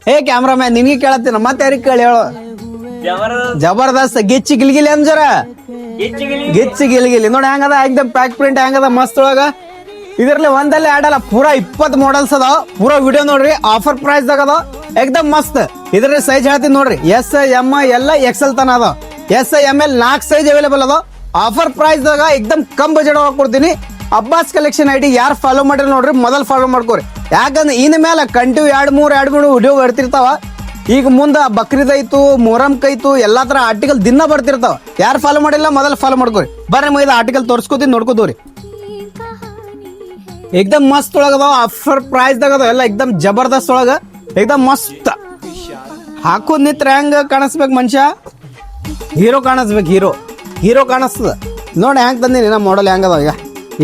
ಹೇ cameraman ನಿನಗೆ ಕೇಳತ್ತೀನ ಮತ್ತೆ ಯಾರಿಗೆ ಕೇಳಿ ಹೇಳು. ಜಬರ್ದಸ್ತ್ ಗಿಚ್ಚಿ ಗಿಲ್ಗಿಲಿ ಅಂಜರ ಗಿಚ್ಚಿ ಗಿಲ್ಗಿಲಿ ನೋಡಿ ಹೆಂಗದ ಎಕ್ದಮ್ ಪ್ಯಾಕ್ ಪ್ರಿಂಟ್ ಹೆಂಗದ ಮಸ್ತ್ ಒಳಗ. ಇದ್ರಲ್ಲಿ ಒಂದಲ್ಲಿ ಆಡಲ್ಲ ಪೂರಾ 20 ಮಾಡಲ್ಸ್ ಅದಾವ. ಪೂರಾ ವಿಡಿಯೋ ನೋಡ್ರಿ, ಆಫರ್ ಪ್ರೈಸ್ ದಾಗ ಅದಾವ ಎಕ್ದಮ್ ಮಸ್ತ್. ಇದ್ರಲ್ಲಿ ಸೈಜ್ ಹೇಳ್ತೀನಿ ನೋಡ್ರಿ, ಎಸ್ ಎಮ್ ಎಲ್ಲ ಎಕ್ಸೆಲ್ ತನ ಅದಾವ. S M L 4 size available ಅದಾವ. ಆಫರ್ ಪ್ರೈಸ್ ದಾಗ ಎಕ್ದಮ್ ಕಮ್ ಬಜೆಟ್ ಒಳಗೆ ಕೊಡ್ತೀನಿ. ಅಬ್ಬಾಸ್ ಕಲೆಕ್ಷನ್ ಐಡಿ ಯಾರು ಫಾಲೋ ಮಾಡಿರಿ ನೋಡ್ರಿ, ಮೊದಲ್ ಫಾಲೋ ಮಾಡ್ಕೋರಿ. ಯಾಕಂದ್ರೆ ಇನ್ ಮೇಲೆ ಕಂಟಿನ್ಯೂ 2-3 ವಿಡಿಯೋ ಬರ್ತಿರ್ತಾವ. ಈಗ ಮುಂದೆ ಬಕ್ರೀದ್ ಐತು, ಮೊಹರಂ ಐತು, ಎಲ್ಲಾ ತರ ಆರ್ಟಿಕಲ್ ದಿನ ಬರ್ತಿರ್ತಾವ. ಯಾರು ಫಾಲೋ ಮಾಡಿಲ್ಲ ಮೊದಲು ಫಾಲೋ ಮಾಡ್ಕೋರಿ. ಬರ್ರಿ ಮುಗಿದ ಆರ್ಟಿಕಲ್ ತೋರಿಸ್ಕೋತೀನಿ, ನೋಡ್ಕೋತೀವ್ರಿ. ಎಕ್ದಮ್ ಮಸ್ತ್ ಒಳಗದಾವ, ಆಫರ್ ಪ್ರೈಸ್ ದಾಗ ಅದಾವ ಎಲ್ಲ ಎಕ್ದಮ್ ಜಬರ್ದಸ್ತ್ ಒಳಗ ಎಕ್ದಮ್ ಮಸ್ತ್. ಹಾಕೋದ್ ನಿತ್ರ ಹೆಂಗ ಕಾಣಿಸ್ಬೇಕು ಮನುಷ್ಯ, ಹೀರೋ ಕಾಣಿಸ್ಬೇಕು. ಹೀರೋ ಕಾಣಿಸ್ತದ ನೋಡಿ ಹೆಂಗ್ ತಂದೀನಿ ನಾ ಮಾಡಲ್ ಹೆಂಗದ.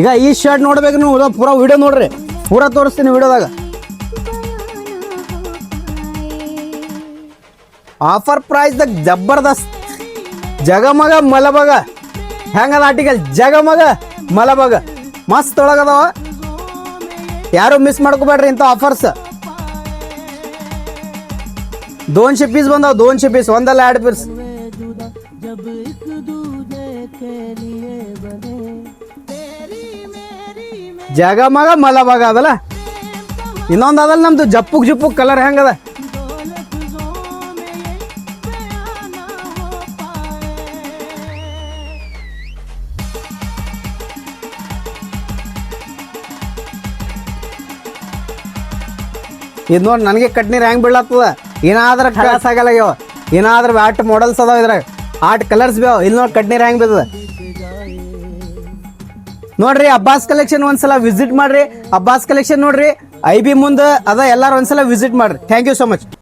ಈಗ ಈ ಶರ್ಟ್ ನೋಡ್ಬೇಕು ನೀವು, ಪೂರಾ ವಿಡಿಯೋ ನೋಡ್ರಿ, ಪೂರಾ ತೋರಿಸ್ತೀನಿ ವಿಡಿಯೋದಾಗ. ಆಫರ್ ಪ್ರೈಸ್ ದಾಗ ಜಬರ್ದಸ್ತ್ ಜಗಮಗ ಮಲಬಗ ಹೆಂಗದ ಆರ್ಟಿಕಲ್, ಜಗಮಗ ಮಲಬಗ ಮಸ್ತ್ ಒಳಗದವ. ಯಾರು ಮಿಸ್ ಮಾಡ್ಕೋಬೇಡ್ರಿ ಇಂಥ ಆಫರ್ಸ್. 200 ಪೀಸ್ ಬಂದಾವ, 200 ಪೀಸ್, ಒಂದಲ್ಲ 2 ಪೀಸ್. ಜಗಮಗ ಮಲಬಗ ಅದಲ್ಲ. ಇನ್ನೊಂದು ಅದಲ್ಲ ನಮ್ದು ಜಪ್ಪುಕ್ ಕಲರ್ ಹೆಂಗದ. ಇದು ನೋಡಿ ನನಗೆ ಕಟ್ನೀರ್ ಹೆಂಗ್ ಬೀಳತ್ತದ. ಏನಾದ್ರ ಕಲರ್ಸ್ ಆಗಲ್ಲ, ಏನಾದ್ರ 8 ಮಾಡಲ್ಸ್ ಅದಾವ ಇದ್ರಾಗ, 8 ಕಲರ್ಸ್ ಬೇವ. ಇಲ್ಲಿ ನೋಡಿ ಕಟ್ನೀರ್ ಹೆಂಗ್ ಬೀಳ್ತದ ನೋಡ್ರಿ. ಅಬ್ಬಾಸ್ ಕಲೆಕ್ಷನ್ ಒಂದ್ಸಲ ವಿಸಿಟ್ ಮಾಡ್ರಿ. ಅಬ್ಬಾಸ್ ಕಲೆಕ್ಷನ್ ನೋಡ್ರಿ, IB ಮುಂದೆ ಅದ ಎಲ್ಲಾರು ಒಂದ್ಸಲ ವಿಸಿಟ್ ಮಾಡ್ರಿ. Thank you so much.